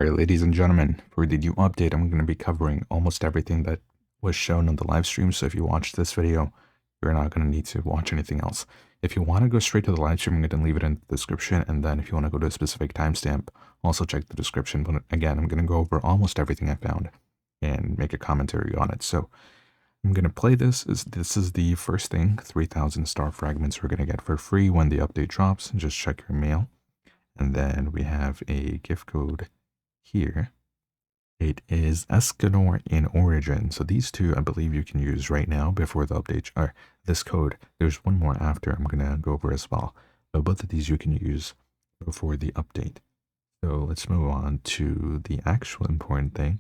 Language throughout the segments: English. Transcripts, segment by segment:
Alright, ladies and gentlemen, for the new update, I'm going to be covering almost everything that was shown on the live stream, so if you watch this video, you're not going to need to watch anything else. If you want to go straight to the live stream, I'm going to leave it in the description, and then if you want to go to a specific timestamp, also check the description. But again, I'm going to go over almost everything I found and make a commentary on it. So I'm going to play this. This is the first thing, 3,000 star fragments we're going to get for free when the update drops. Just check your mail. And then we have a gift code here. It is Escanor in Origin. So these two I believe you can use right now before the update, or this code. There's one more after I'm gonna go over as well. But both of these you can use before the update. So let's move on to the actual important thing.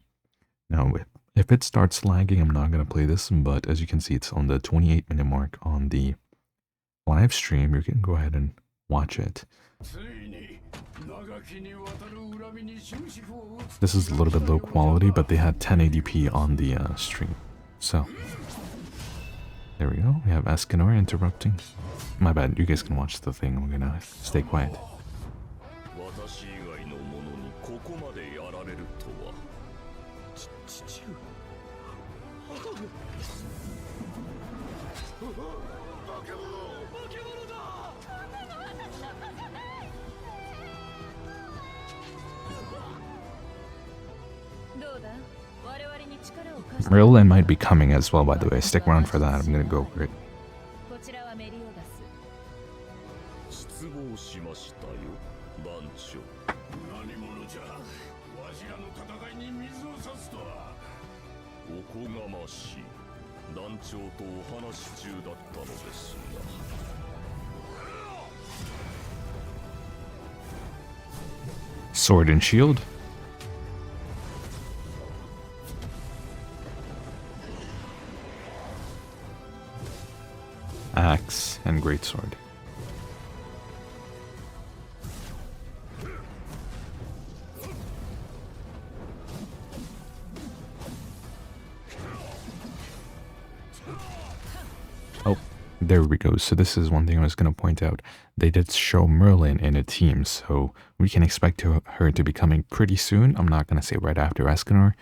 Now if it starts lagging, I'm not gonna play this, but as you can see, it's on the 28-minute mark on the live stream. You can go ahead and watch it. This is a little bit low quality, but they had 1080p on the stream. So, there we go. We have Escanor interrupting. My bad, you guys can watch the thing. I'm gonna stay quiet. Merlin might be coming as well, by the way. Stick around for that. I'm gonna go over it. Sword and shield. Axe and Greatsword. Oh, there we go. So this is one thing I was going to point out. They did show Merlin in a team, so we can expect her to be coming pretty soon. I'm not going to say right after Escanor.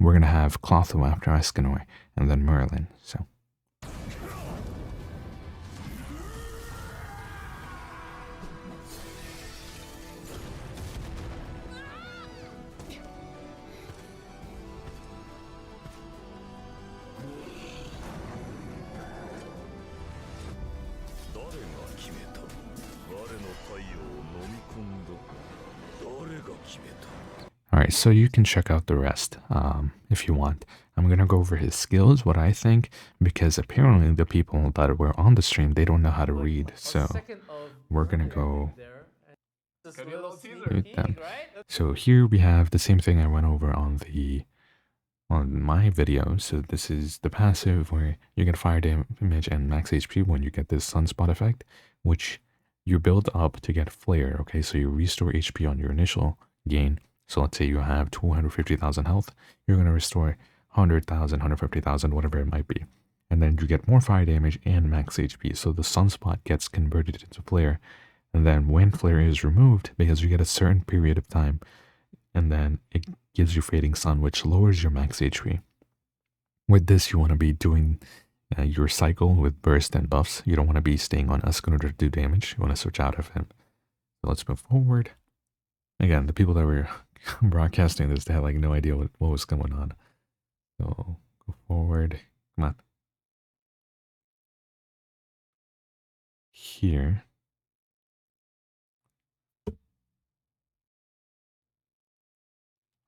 We're going to have Clotho after Escanor, and then Merlin, so... Alright, so you can check out the rest if you want. I'm going to go over his skills, what I think, because apparently the people that were on the stream, they don't know how to read, so we're going to go with them. So here we have the same thing I went over on my video. So this is the passive where you get fire damage and max HP when you get this sunspot effect, which you build up to get flare, okay? So you restore HP on your initial gain. So let's say you have 250,000 health, you're going to restore 100,000, 150,000, whatever it might be. And then you get more fire damage and max HP. So the sunspot gets converted into flare. And then when flare is removed, because you get a certain period of time, and then it gives you fading sun, which lowers your max HP. With this, you want to be doing your cycle with burst and buffs. You don't want to be staying on Escanor to do damage. You want to switch out of him. So let's move forward. Again, the people that were broadcasting this, they had like no idea what was going on. So go forward. Come on. Here.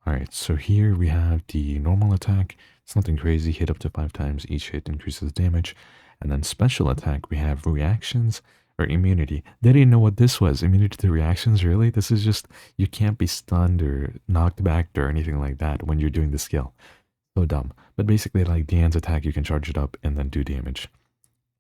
Alright, so here we have the normal attack. It's nothing crazy. Hit up to 5 times. Each hit increases damage. And then special attack, we have reactions or immunity. They didn't know what this was. Immunity to reactions, really? This is just, you can't be stunned or knocked back or anything like that when you're doing the skill. So dumb. But basically, like Diane's attack, you can charge it up and then do damage.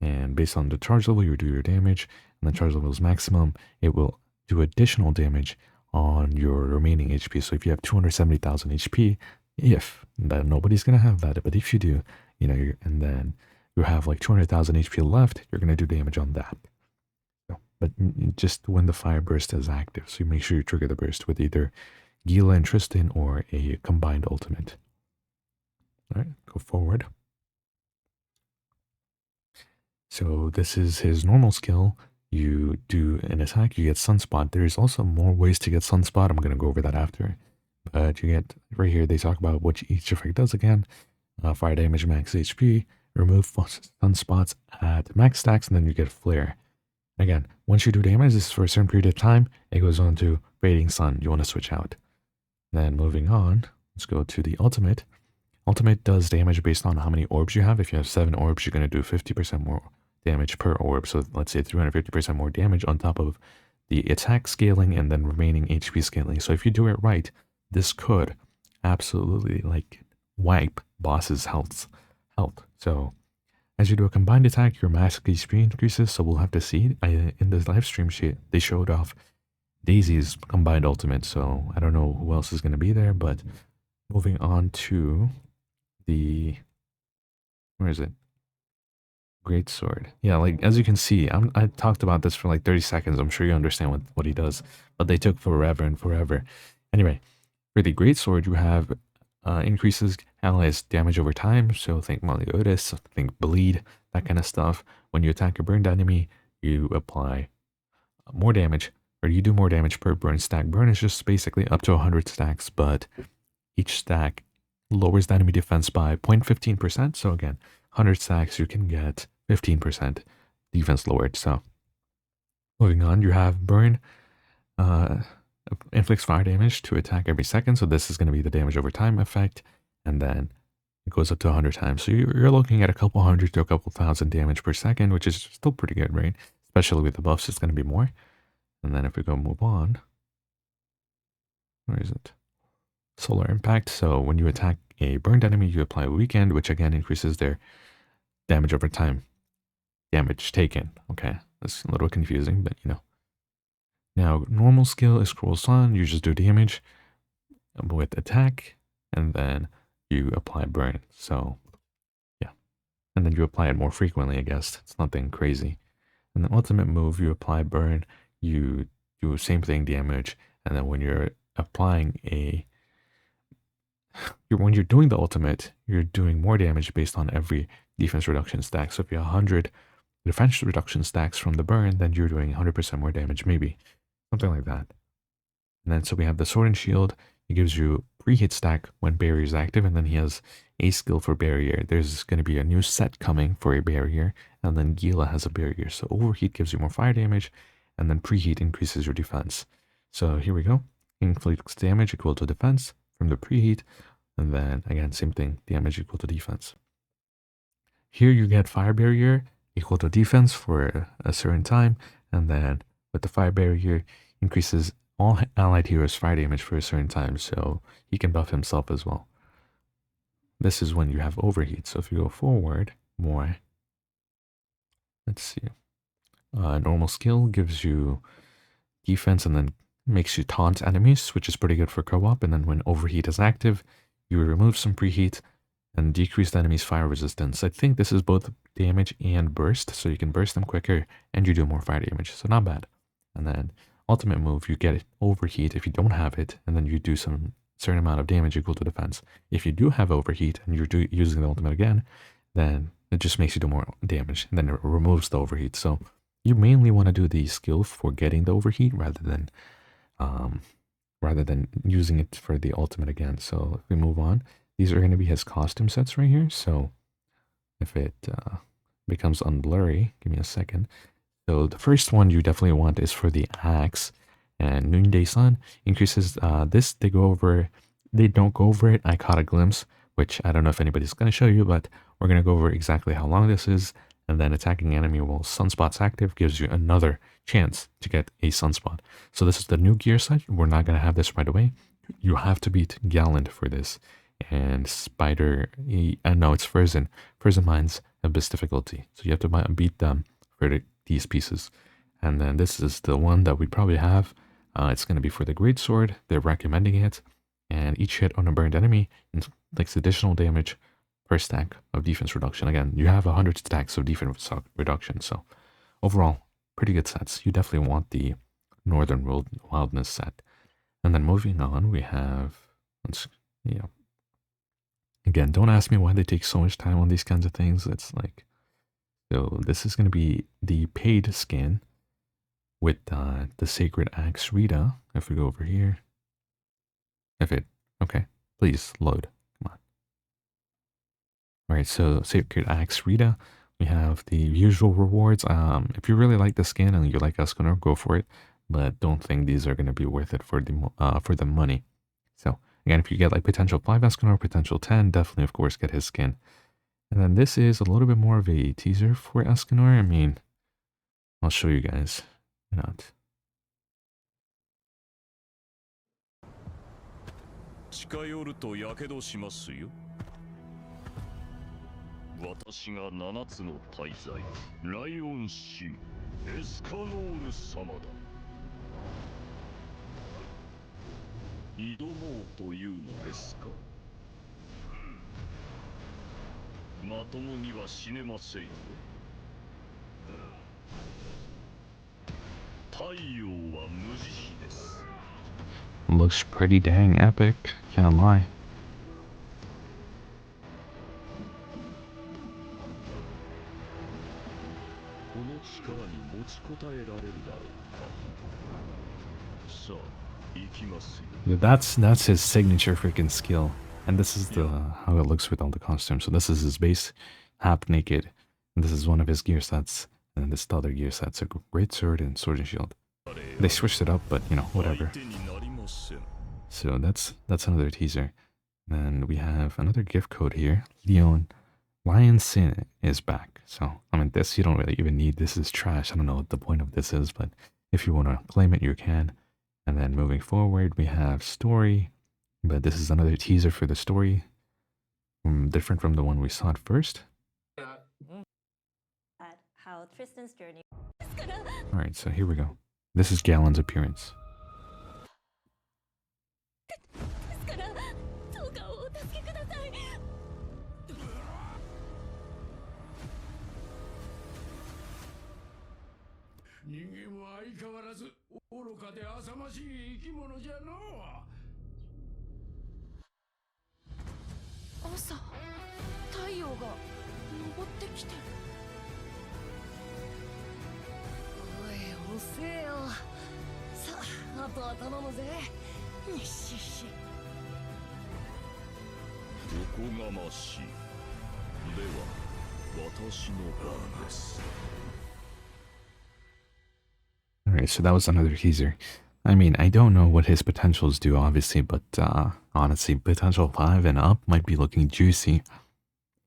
And based on the charge level, you do your damage. And the charge level is maximum. It will do additional damage on your remaining HP. So if you have 270,000 HP, that nobody's going to have that, but if you do, you know, and then you have like 200,000 HP left, you're going to do damage on that. So, but just when the fire burst is active, so you make sure you trigger the burst with either Gila and Tristan, or a combined ultimate. All right, go forward. So this is his normal skill. You do an attack, you get Sunspot. There's also more ways to get Sunspot. I'm going to go over that after. But you get, right here, they talk about what each effect does again. Fire damage, max HP, remove sunspots at max stacks, and then you get Flare. Again, once you do damage, this is for a certain period of time. It goes on to Fading Sun. You want to switch out. Then moving on, let's go to the Ultimate. Ultimate does damage based on how many orbs you have. If you have 7 orbs, you're going to do 50% more damage per orb. So let's say 350% more damage on top of the attack scaling and then remaining HP scaling. So if you do it right, this could absolutely like wipe bosses' health. So as you do a combined attack, your max HP increases. So we'll have to see. In the live stream sheet, they showed off Daisy's combined ultimate. So I don't know who else is going to be there, but moving on to the, where is it? Greatsword. Yeah, like as you can see, I talked about this for like 30 seconds. I'm sure you understand what he does, but they took forever and forever. Anyway, for the Greatsword, you have increases allies damage over time. So think Meliodas, think bleed, that kind of stuff. When you attack a burned enemy, you apply more damage, or you do more damage per burn stack. Burn is just basically up to 100 stacks, but each stack lowers the enemy defense by 0.15%. So again, 100 stacks, you can get 15% defense lowered. So moving on, you have burn, inflicts fire damage to attack every second. So this is going to be the damage over time effect. And then it goes up to 100 times. So you're looking at a couple hundred to a couple thousand damage per second, which is still pretty good, right? Especially with the buffs, it's going to be more. And then if we go move on, where is it? Solar impact. So when you attack a burned enemy, you apply a weekend, which again increases their damage over time. Damage taken. Okay, that's a little confusing, but you know. Now, normal skill is Cruel Sun. You just do damage with attack, and then you apply burn. So, yeah. And then you apply it more frequently, I guess. It's nothing crazy. And the ultimate move, you apply burn, you do same thing, damage, and then when you're applying when you're doing the ultimate, you're doing more damage based on every defense reduction stack. So if you have 100 defense reduction stacks from the burn, then you're doing 100% more damage, maybe. Something like that. And then so we have the Sword and Shield. It gives you pre-hit stack when barrier is active, and then he has a skill for barrier. There's going to be a new set coming for a barrier, and then Gila has a barrier. So overheat gives you more fire damage, and then preheat increases your defense. So here we go. Inflicts damage equal to defense from the preheat, and then again, same thing, damage equal to defense. Here you get fire barrier equal to defense for a certain time, and then with the fire barrier, increases all allied heroes' fire damage for a certain time, so he can buff himself as well. This is when you have overheat. So if you go forward more, let's see. Normal skill gives you defense and then makes you taunt enemies, which is pretty good for co-op. And then when overheat is active, you remove some preheat and decrease the enemy's fire resistance. I think this is both damage and burst, so you can burst them quicker and you do more fire damage, so not bad. And then ultimate move, you get overheat if you don't have it, and then you do some certain amount of damage equal to defense. If you do have overheat and you're using the ultimate again, then it just makes you do more damage, and then it removes the overheat. So you mainly want to do the skill for getting the overheat rather than using it for the ultimate again. So if we move on, these are going to be his costume sets right here. So if it becomes unblurry, give me a second. So the first one you definitely want is for the axe, and Noonday Sun increases this. They don't go over it. I caught a glimpse, which I don't know if anybody's going to show you, but we're going to go over exactly how long this is. And then attacking enemy while sunspot's active gives you another chance to get a sunspot. So this is the new gear set. We're not going to have this right away. You have to beat Galland for this. And Spider, no, it's Ferzen. Ferzen mines have this difficulty. So you have to beat them for these pieces. And then this is the one that we probably have. It's going to be for the Greatsword. They're recommending it. And each hit on a burned enemy inflicts additional damage per stack of defense reduction. Again, you have 100 stacks of defense reduction. So overall, pretty good sets. You definitely want the Northern Wildness set. And then moving on, we have, let's, yeah. Again, don't ask me why they take so much time on these kinds of things. It's like, so this is going to be the paid skin with the Sacred Axe Rhitta. If we go over here, okay, please load. Come on. All right, so Sacred Axe Rhitta. We have the usual rewards. If you really like the skin and you like Escanor, go for it. But don't think these are going to be worth it for the money. So again, if you get like potential 5 Escanor, potential 10, definitely of course get his skin. And then this is a little bit more of a teaser for Escanor. I mean, I'll show you guys. Why not? 近寄るとやけどしますよ。私が7つの大罪、ライオンシー、エスカノール様だ。挑もうというのですか。まともには死ねませんよ。太陽は無慈悲です。Looks pretty dang epic, can't lie. この力に持ちこたえられるだろうか。さあ、行きますよ。 That's his signature freaking skill. And this is the how it looks with all the costumes. So this is his base, half naked. And this is one of his gear sets. And then this is the other gear set. So Greatsword and Sword and Shield. They switched it up, but you know, whatever. So that's another teaser. Then we have another gift code here. Lion Sin is back. So I mean, this you don't really even need. This is trash. I don't know what the point of this is, but if you want to claim it, you can. And then moving forward, we have story, but this is another teaser for the story, different from the one we saw at first. How Tristan's journey. All right, so here we go. This is Galland's appearance. Alright, so that was another teaser. I mean, I don't know what his potentials do, obviously, but honestly, potential 5 and up might be looking juicy.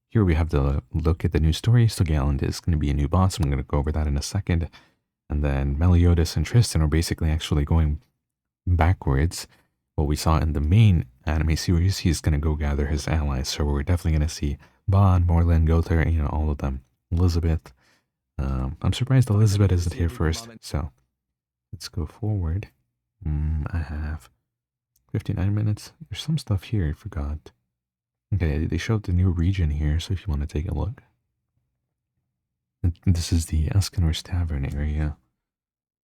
Here we have the look at the new story. So Galland is going to be a new boss. I'm going to go over that in a second. And then Meliodas and Tristan are basically actually going backwards. What we saw in the main anime series, he's going to go gather his allies. So we're definitely going to see Bond, Merlin, Gother, you know, all of them. Elizabeth. I'm surprised Elizabeth isn't here first. So let's go forward. I have 59 minutes. There's some stuff here I forgot. Okay, they showed the new region here, so if you want to take a look. This is the Escanor's Tavern area.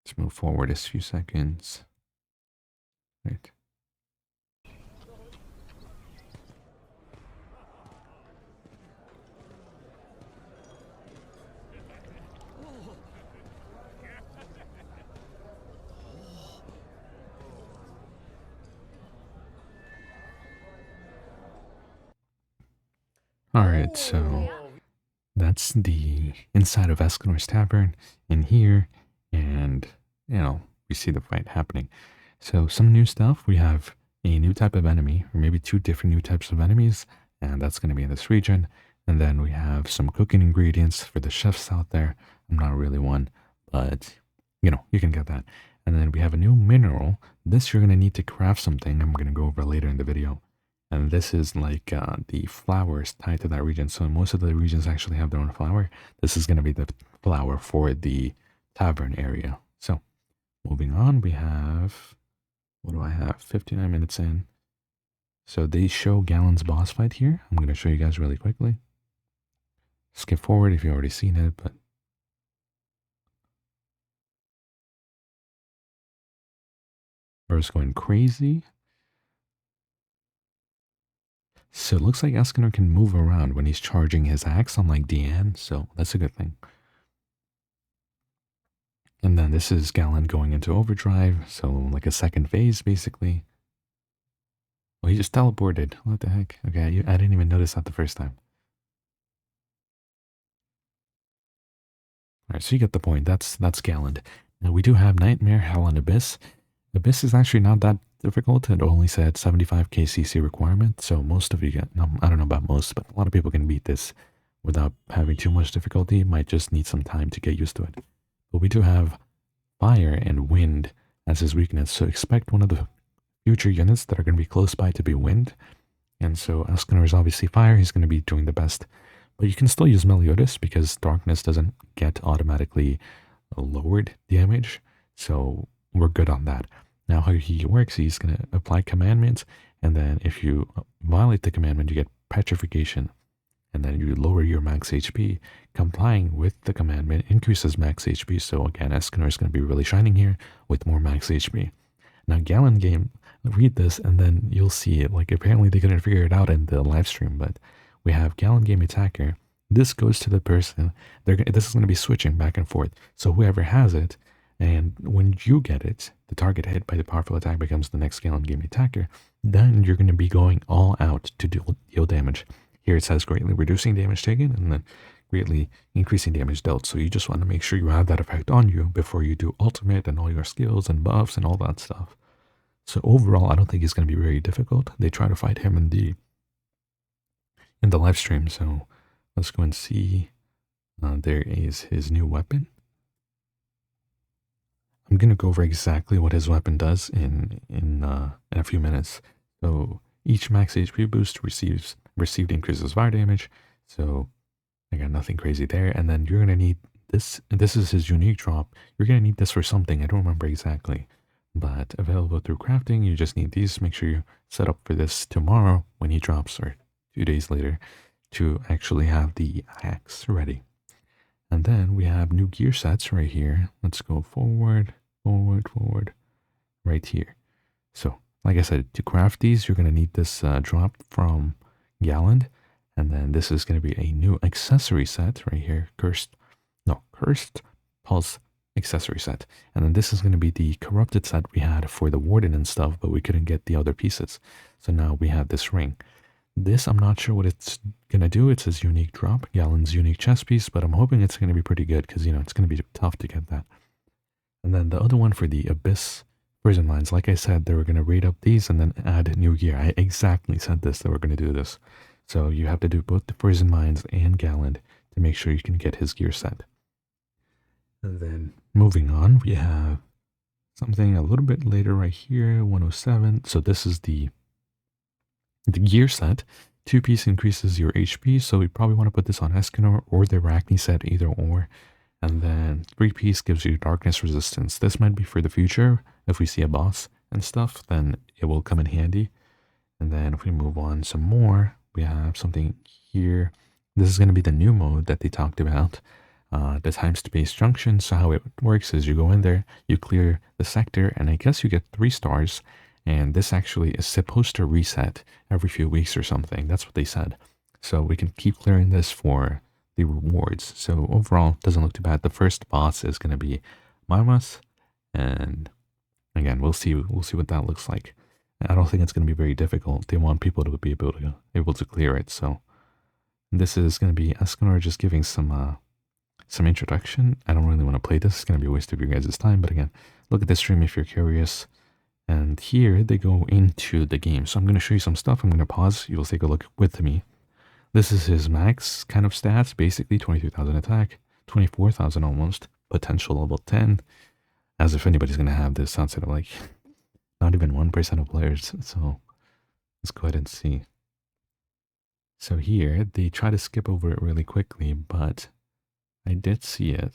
Let's move forward a few seconds. Right. Alright, so that's the inside of Escanor's Tavern in here, and, you know, we see the fight happening. So some new stuff, we have a new type of enemy, or maybe 2 different new types of enemies, and that's going to be in this region. And then we have some cooking ingredients for the chefs out there. I'm not really one, but, you know, you can get that. And then we have a new mineral. This you're going to need to craft something. I'm going to go over later in the video. And this is like the flowers tied to that region. So most of the regions actually have their own flower. This is going to be the flower for the tavern area. So moving on, we have, what do I have? 59 minutes in. So they show Galland's boss fight here. I'm going to show you guys really quickly. Skip forward if you've already seen it, but. Bro's going crazy. So it looks like Escanor can move around when he's charging his axe, unlike Deanne, so that's a good thing. And then this is Galland going into overdrive, so like a second phase, basically. Oh, he just teleported. What the heck? Okay, I didn't even notice that the first time. Alright, so you get the point. That's Galland. Now we do have Nightmare, Hell, and Abyss. Abyss is actually not that difficult. It only said 75k CC requirement, so most of you get, I don't know about most, but a lot of people can beat this without having too much difficulty. Might just need some time to get used to it. But we do have Fire and Wind as his weakness, so expect one of the future units that are going to be close by to be Wind. And so Escanor is obviously Fire, he's going to be doing the best. But you can still use Meliodas because Darkness doesn't get automatically lowered damage, so we're good on that. Now how he works, he's going to apply commandments, and then if you violate the commandment, you get petrification, and then you lower your max HP. Complying with the commandment increases max HP, so again, Escanor is going to be really shining here with more max HP. Now Galland game, read this and then you'll see it. Like apparently they couldn't figure it out in the live stream, but we have Galland game attacker. This goes to the person. This is going to be switching back and forth. So whoever has it, and when you get it, the target hit by the powerful attack becomes the next Galland game attacker. Then you're going to be going all out to deal damage. Here it says greatly reducing damage taken and then greatly increasing damage dealt. So you just want to make sure you have that effect on you before you do ultimate and all your skills and buffs and all that stuff. So overall, I don't think it's going to be very difficult. They try to fight him in the live stream. So let's go and see. There is his new weapon. I'm going to go over exactly what his weapon does in a few minutes. So each max HP boost received increases fire damage. So I got nothing crazy there. And then you're going to need this. This is his unique drop. You're going to need this for something. I don't remember exactly. But available through crafting. You just need these. Make sure you set up for this tomorrow when he drops, or 2 days later, to actually have the axe ready. And then we have new gear sets right here. Let's go forward, right here. So, like I said, to craft these, you're going to need this drop from Galland. And then this is going to be a new accessory set right here. Cursed Pulse accessory set. And then this is going to be the corrupted set we had for the warden and stuff, but we couldn't get the other pieces. So now we have this ring. This, I'm not sure what it's going to do. It's his unique drop, Galland's unique chest piece, but I'm hoping it's going to be pretty good because, you know, it's going to be tough to get that. And then the other one for the Abyss Ferzen Mines, like I said, they were going to rate up these and then add new gear. I exactly said this, they were going to do this. So you have to do both the Ferzen Mines and Galland to make sure you can get his gear set. And then moving on, we have something a little bit later right here, 107. So this is the gear set. 2-piece increases your HP, so we probably want to put this on Escanor or the Arachne set, either or. And then 3-piece gives you darkness resistance. This might be for the future. If we see a boss and stuff, then it will come in handy. And then if we move on some more, we have something here. This is going to be the new mode that they talked about. The Timespace Junction. So how it works is you go in there, you clear the sector, and I guess you get 3 stars. And this actually is supposed to reset every few weeks or something. That's what they said. So we can keep clearing this for the rewards. So overall, it doesn't look too bad. The first boss is going to be Mamas. And again, we'll see what that looks like. I don't think it's going to be very difficult. They want people to be able to clear it. So this is going to be Escanor just giving some introduction. I don't really want to play this. It's going to be a waste of your guys' time. But again, look at this stream if you're curious. And here they go into the game. So I'm going to show you some stuff. I'm going to pause. You'll take a look with me. This is his max kind of stats. Basically 23,000 attack, 24,000 almost, potential level 10. As if anybody's going to have this outside of like not even 1% of players. So let's go ahead and see. So here they try to skip over it really quickly, but I did see it.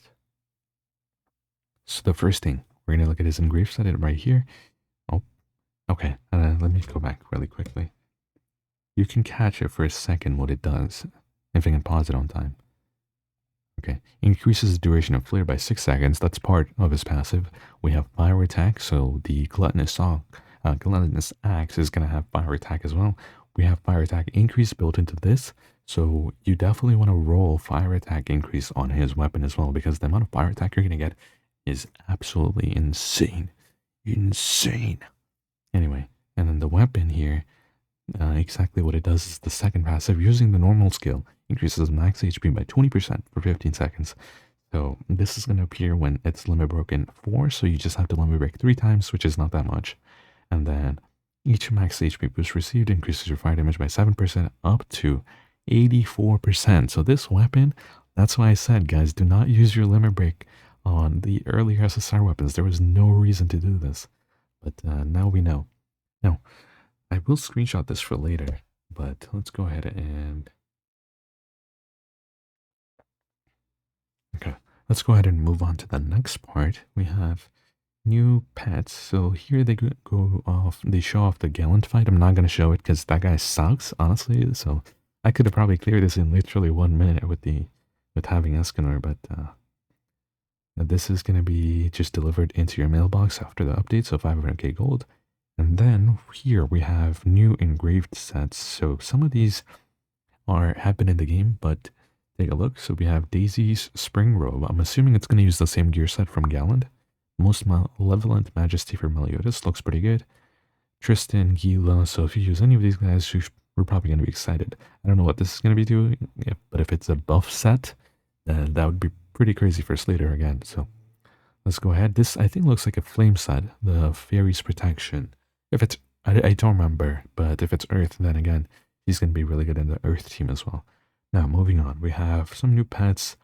So the first thing, we're going to look at his engraved set right here. Oh, okay. Let me go back really quickly. You can catch it for a second what it does, if I can pause it on time. Okay, increases the duration of flare by 6 seconds. That's part of his passive. We have fire attack, so the Gluttonous Axe is going to have fire attack as well. We have fire attack increase built into this, so you definitely want to roll fire attack increase on his weapon as well, because the amount of fire attack you're going to get is absolutely insane. Insane. Anyway, and then the weapon here, exactly what it does is the second passive, using the normal skill, increases max HP by 20% for 15 seconds. So this is going to appear when it's limit broken 4, so you just have to limit break 3 times, which is not that much. And then each max HP boost received increases your fire damage by 7% up to 84%. So this weapon, that's why I said, guys, do not use your limit break on the earlier SSR weapons. There was no reason to do this. But now we know. Now, I will screenshot this for later, but let's go ahead and... Okay, let's go ahead and move on to the next part. We have new pets. So here they go off, they show off the Galland fight. I'm not going to show it because that guy sucks, honestly. So I could have probably cleared this in literally 1 minute with having Escanor, but this is going to be just delivered into your mailbox after the update, so 500k gold. And then here we have new engraved sets. So some of these have been in the game, but take a look. So we have Daisy's Spring Robe. I'm assuming it's going to use the same gear set from Galland. Most Malevolent Majesty for Meliodas looks pretty good. Tristan, Gila. So if you use any of these guys, we're probably going to be excited. I don't know what this is going to be doing, but if it's a buff set, then that would be pretty crazy for Slater again. So let's go ahead. This, I think, looks like a flame set, the Fairy's Protection. If it's, I don't remember, but if it's Earth, then again, he's going to be really good in the Earth team as well. Now, moving on, we have some new pets.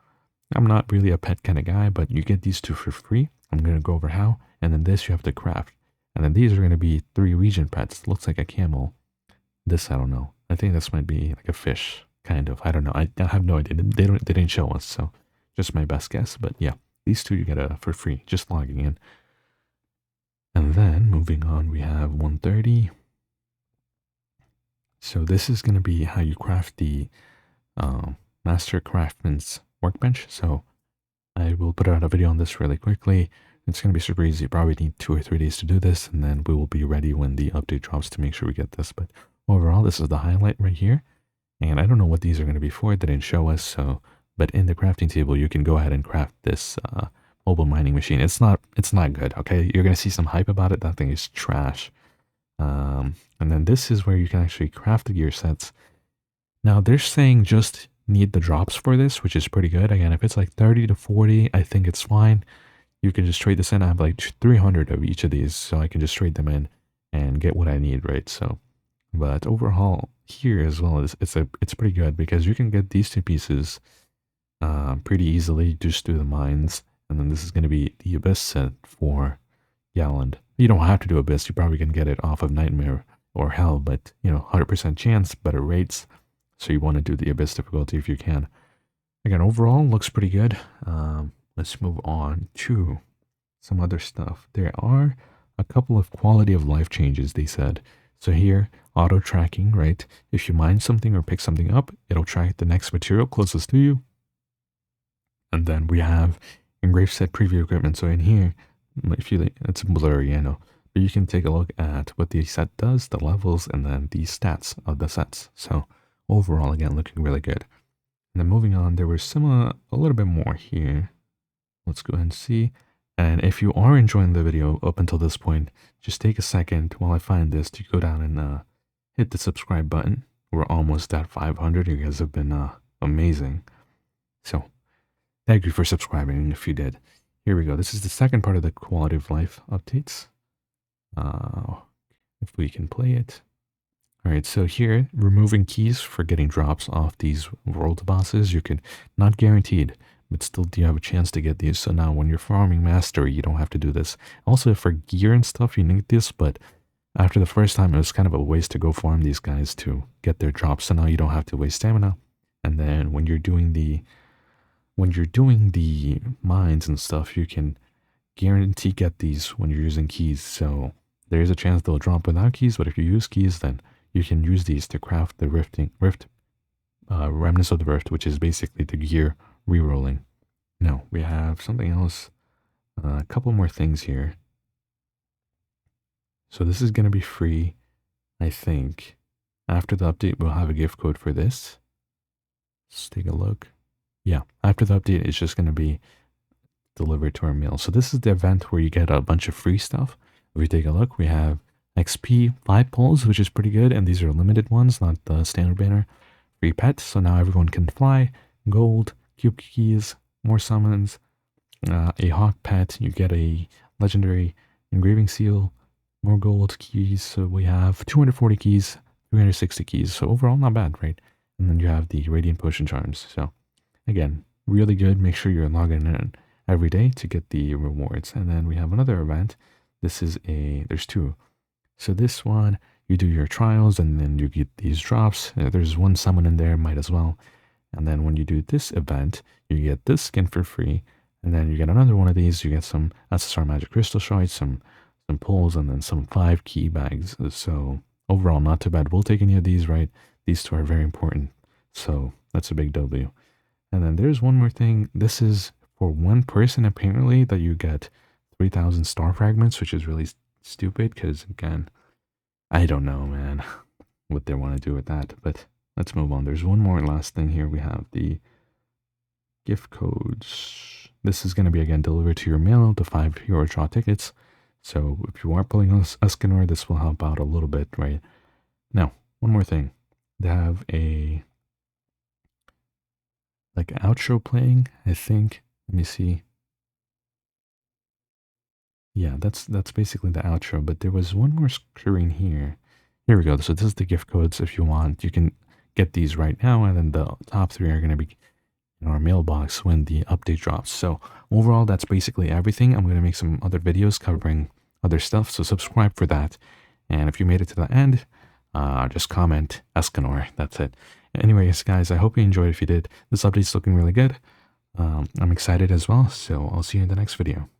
I'm not really a pet kind of guy, but you get these 2 for free. I'm going to go over how, and then this you have to craft. And then these are going to be 3 region pets. Looks like a camel. This, I don't know. I think this might be like a fish, kind of. I don't know. I have no idea. They didn't show us, so just my best guess. But yeah, these 2 you get for free, just logging in. And then, moving on, we have 130. So this is going to be how you craft the Master Craftsman's Workbench. So I will put out a video on this really quickly. It's going to be super easy. You probably need 2 or 3 days to do this, and then we will be ready when the update drops to make sure we get this. But overall, this is the highlight right here. And I don't know what these are going to be for. They didn't show us. So, but in the crafting table, you can go ahead and craft this mobile mining machine. It's not good, okay? You're going to see some hype about it. That thing is trash. And then this is where you can actually craft the gear sets. Now, they're saying just need the drops for this, which is pretty good. Again, if it's like 30 to 40, I think it's fine. You can just trade this in. I have like 300 of each of these, so I can just trade them in and get what I need, right? So, but overall, here as well, it's pretty good because you can get these 2 pieces pretty easily just through the mines. And then this is going to be the Abyss set for Galland. You don't have to do Abyss. You probably can get it off of Nightmare or Hell, but, 100% chance, better rates. So you want to do the Abyss difficulty if you can. Again, overall, looks pretty good. Let's move on to some other stuff. There are a couple of quality of life changes, they said. So here, auto tracking, right? If you mine something or pick something up, it'll track the next material closest to you. And then we have Engraved Set preview equipment. So in here, if you, it's blurry, I know, but you can take a look at what the set does, the levels, and then the stats of the sets. So overall, again, looking really good. And then moving on, there was a little bit more here. Let's go ahead and see. And if you are enjoying the video up until this point, just take a second while I find this to go down and hit the subscribe button. We're almost at 500. You guys have been amazing. So thank you for subscribing if you did. Here we go. This is the second part of the quality of life updates. If we can play it. All right, so here, removing keys for getting drops off these world bosses. You can, not guaranteed, but still do you have a chance to get these. So now when you're farming mastery, you don't have to do this. Also for gear and stuff, you need this, but after the first time, it was kind of a waste to go farm these guys to get their drops. So now you don't have to waste stamina. And then when you're doing the mines and stuff, you can guarantee get these when you're using keys. So there is a chance they'll drop without keys, but if you use keys, then you can use these to craft the remnants of the rift, which is basically the gear re-rolling. No, we have something else. A couple more things here. So this is going to be free, I think. After the update, we'll have a gift code for this. Let's take a look. Yeah, after the update, it's just going to be delivered to our mail. So this is the event where you get a bunch of free stuff. If we take a look, we have XP 5 pulls, which is pretty good, and these are limited ones, not the standard banner. Free pet, so now everyone can fly. Gold, cube keys, more summons, a hawk pet. You get a legendary engraving seal, more gold keys. So we have 240 keys, 360 keys. So overall, not bad, right? And then you have the radiant potion charms. So again, really good. Make sure you're logging in every day to get the rewards. And then we have another event. This is there's two. So this one, you do your trials and then you get these drops. There's one summon in there, might as well. And then when you do this event, you get this skin for free. And then you get another one of these. You get some Accessory magic crystal shards, some pulls, and then some 5 key bags. So overall, not too bad. We'll take any of these, right? These two are very important. So that's a big W. And then there's one more thing. This is for one person, apparently, that you get 3,000 star fragments, which is really stupid because, again, I don't know, man, what they want to do with that. But let's move on. There's one more last thing here. We have the gift codes. This is going to be, again, delivered to your mail, the 5 hero draw tickets. So if you are pulling on Escanor, this will help out a little bit, right? Now, one more thing. They have a outro playing, I think. Let me see. Yeah, that's basically the outro, but there was one more screen here. Here we go. So this is the gift codes. If you want, you can get these right now, and then the top 3 are going to be in our mailbox when the update drops. So overall, that's basically everything. I'm going to make some other videos covering other stuff, so subscribe for that. And if you made it to the end, just comment Escanor. That's it. Anyways, guys, I hope you enjoyed. If you did, this update's looking really good. I'm excited as well, so I'll see you in the next video.